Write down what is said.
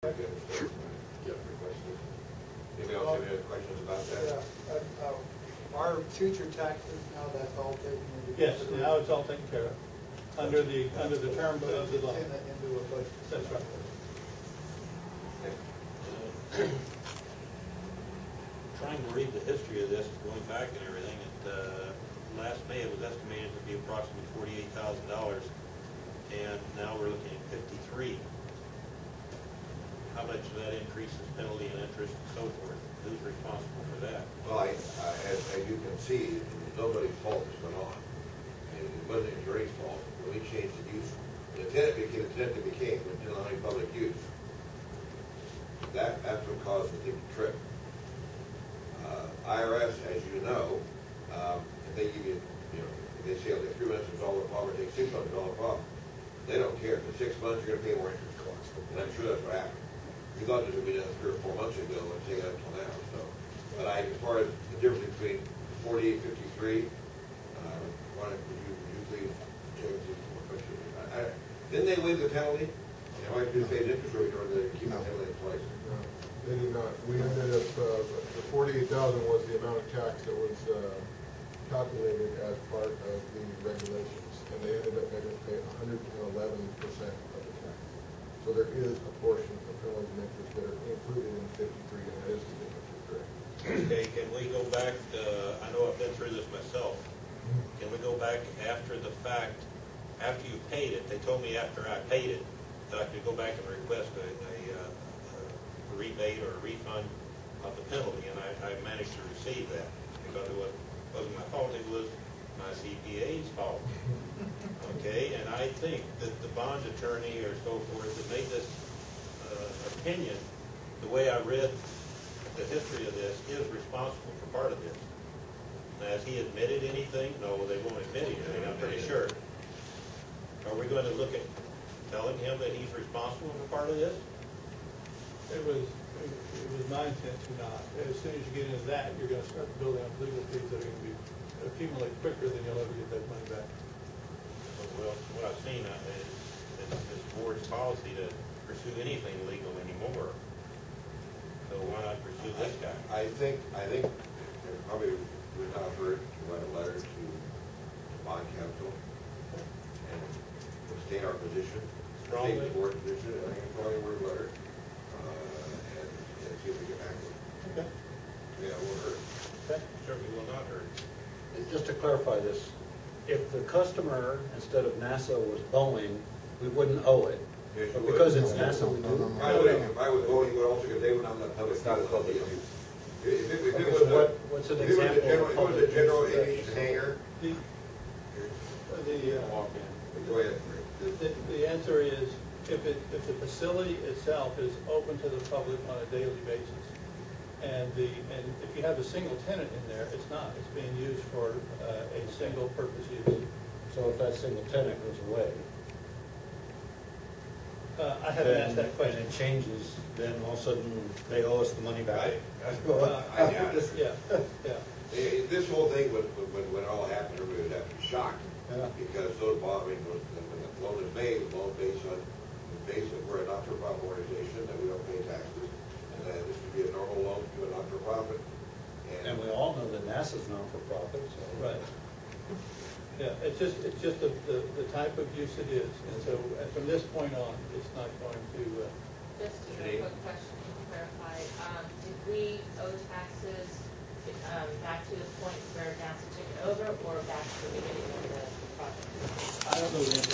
Anybody else have any other questions about that? Yeah, our future taxes, now that's all taken into Yes, consideration. now it's all taken care of, under the terms But of the it's law. into a budget. That's right. Trying to read the history of this, going back and everything, last May it was estimated to be approximately $48,000, and now we're looking at 53. How much of that increases penalty and interest and so forth? Who's responsible for that? Well, as you can see, it was nobody's fault this went on. And it wasn't insurance fault. When we changed the use, the tenant became until only public use. That's what caused the thing to trip. IRS, as you know, if they give you, if they say, okay, 3 months is all the problem, take 6 months is all the problem. They don't care. For 6 months, you're going to pay more interest costs. And I'm sure that's what happened. We thought this would be done 3 or 4 months ago, and take it up until now. So, but as far as the difference between 48 and 53, would you please check with more questions? Didn't they waive the penalty? And why did they pay interest, or did they keep the penalty in place? No, they did not. We ended up, the 48,000 was the amount of tax that was calculated as part of the regulations, and they ended up making us pay 111% of the tax. So there is a portion of penalties and interest that are included in 53, and that is the difference is correct. Okay, can we go back, I know I've been through this myself, can we go back after the fact, after you paid it? They told me after I paid it that I could go back and request a rebate or a refund of the penalty, and I managed to receive that because it wasn't my fault, it was my CPA's fault. Okay, and I think that the bond attorney or so forth that made this opinion, the way I read the history of this, is responsible for part of this. Now, has he admitted anything? No, they won't admit anything, I'm pretty sure. Are we going to look at telling him that he's responsible for part of this? It was my intent to not. As soon as you get into that, you're going to start building up legal fees that are going to be accumulate quicker than you'll ever get that money back. Well, what I've seen is this board's policy to pursue anything legal anymore. So why not pursue this guy? I think it probably would not hurt to write a letter to bond counsel and state our position, Strongly. state the board position. I think it's probably a word letter, and see if we get back to it. Okay. Yeah, it won't hurt. Okay. Certainly will not hurt. Just to clarify this, if the customer, instead of NASA, was Boeing, we wouldn't owe it. Yes, you But would. because it's NASA, we do. If I was voting, would also, because they would not let public. It's not a public use. If it Okay, was so what's an example of if it was a public general use? aviation hangar, go ahead. The answer is, if the facility itself is open to the public on a daily basis, and if you have a single tenant in there, it's not. It's being used for a single purpose use. So if that single tenant goes away, I haven't asked that and question. it changes, then all of a sudden they owe us the money back. Yeah. This whole thing, when it all happened, everybody was absolutely shocked. Yeah. Because those when the loan is made, the loan based on, we're a not-for-profit organization, that we don't pay taxes, and that this would be a normal loan to a not-for-profit. And we all know that NASA's not-for-profit, so. Right. Yeah, it's just the type of use it is, and so from this point on, it's not going to. Just a quick question to clarify, did we owe taxes back to the point where NASA took it over, or back to the beginning of the project? I don't know the answer